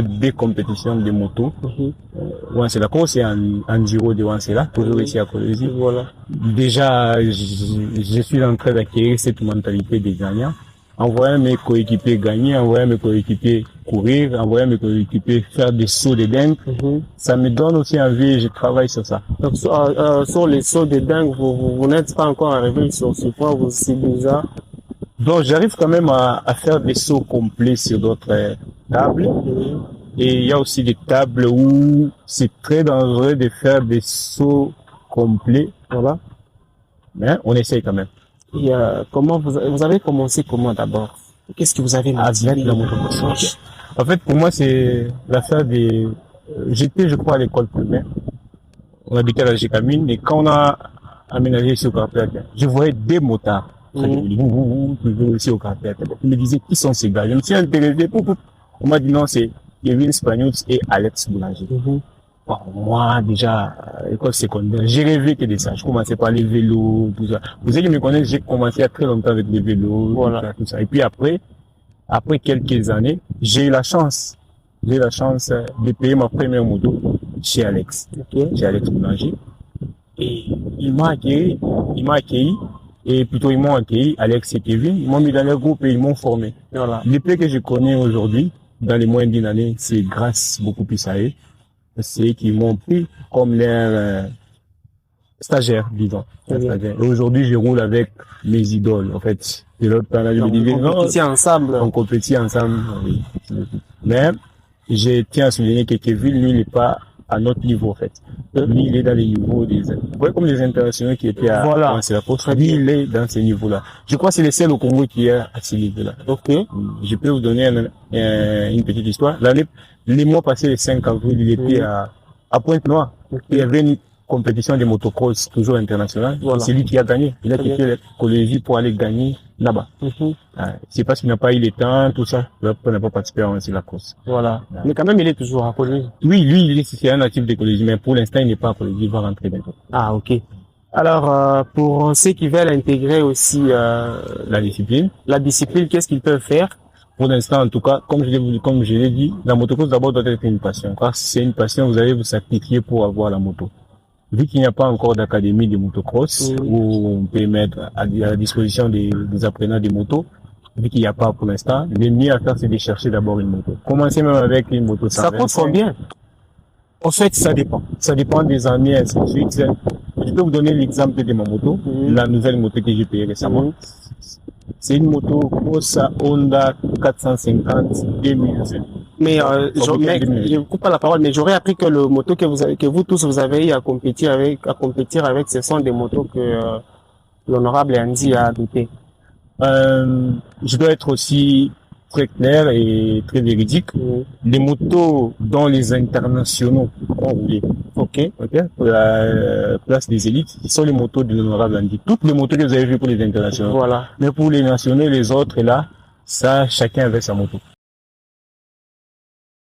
des compétitions de moto. Wansela, quand c'est en Giro de Wansela, toujours ici à Colosie. Voilà. Déjà, je suis en train d'acquérir cette mentalité des gagnants. En voyant mes coéquipiers gagner, en voyant mes coéquipiers courir, en voyant mes coéquipiers faire des sauts de dingue, ça me donne aussi envie et je travaille sur ça. Donc, sur les sauts de dingue, vous n'êtes pas encore arrivé sur ce point, vous c'est déjà. Donc, j'arrive quand même à faire des sauts complets sur d'autres tables. Et il y a aussi des tables où c'est très dangereux de faire des sauts complets. Voilà. Mais on essaye quand même. Et comment vous avez commencé comment d'abord? Qu'est-ce que vous avez avec la motocross? En fait, pour moi, c'est l'affaire des... J'étais, je crois, à l'école primaire. On habitait à la Gécamine et quand on a aménagé ici au Carpet, je voyais des motards. Toujours ici au Carpet. Je me disais, qui sont ces gars? Je me suis intéressé. On m'a dit non, c'est Kevin Spagnols et Alex Boulanger. Bon, moi, déjà, école secondaire, j'ai rêvé que de ça. Je commençais par les vélos, tout ça. Vous savez qui me connaissent, j'ai commencé il y a très longtemps avec les vélos, voilà. Tout ça. Et puis après quelques années, j'ai eu la chance de payer ma première moto chez Alex. Chez Alex Boulanger. Et il m'a accueilli, et plutôt ils m'ont accueilli, Alex et Kevin, ils m'ont mis dans leur groupe et ils m'ont formé. Voilà. Les plaies que je connais aujourd'hui, dans les moins d'une année, c'est grâce beaucoup plus à eux. C'est qu'ils m'ont pris comme leur stagiaire, disons. Et aujourd'hui, je roule avec mes idoles, en fait. De l'autre temps, là, je me disais, on compétit ensemble. On compétit ensemble, oui. Mais, je tiens à souligner que Kevin, lui, il n'est pas à notre niveau, en fait. Lui, il est dans les niveaux des, vous voyez comme les internationaux qui étaient à, voilà. C'est la poste. Lui, il est dans ces niveaux-là. Je crois que c'est le seul au Congo qui est à ces niveaux-là. Je peux vous donner une petite histoire. Les mois passés, le 5 avril, il était à Pointe-Noire. Il y avait une compétition de motocross, toujours internationale. Voilà. C'est lui qui a gagné. Il a quitté la Colosie pour aller gagner là-bas. C'est parce qu'il n'a pas eu le temps, tout ça. Il n'a pas participé à la course. Voilà. Mais quand même, il est toujours à Colosie. Oui, lui, c'est un natif de Colosie, mais pour l'instant, il n'est pas à Colosie. Il va rentrer bientôt. Ah, ok. Alors, pour ceux qui veulent intégrer aussi la discipline, qu'est-ce qu'ils peuvent faire? Pour l'instant, en tout cas, comme je l'ai dit, la motocross d'abord doit être une passion. Car si c'est une passion, vous allez vous sacrifier pour avoir la moto. Vu qu'il n'y a pas encore d'académie de motocross où on peut mettre à la disposition des apprenants de moto, vu qu'il n'y a pas pour l'instant, le mieux à faire, c'est de chercher d'abord une moto. Commencez même avec une moto. Ça coûte combien? En fait, ça dépend. Ça dépend des années, ainsi de suite. Je peux vous donner l'exemple de ma moto, la nouvelle moto que j'ai payée récemment. C'est une moto Corsa Honda 450 2000. Mais je vous coupe pas la parole, mais j'aurais appris que le moto que vous tous vous avez eu à compétir avec, ce sont des motos que l'honorable Andy a adoptées. Je dois être aussi très clair et très véridique. Les motos dont les internationaux ont roulé, pour la place des élites, ce sont les motos de l'honorable Andy. Toutes les motos que vous avez vues pour les internationaux. Voilà. Mais pour les nationaux, les autres, là, ça, chacun avait sa moto.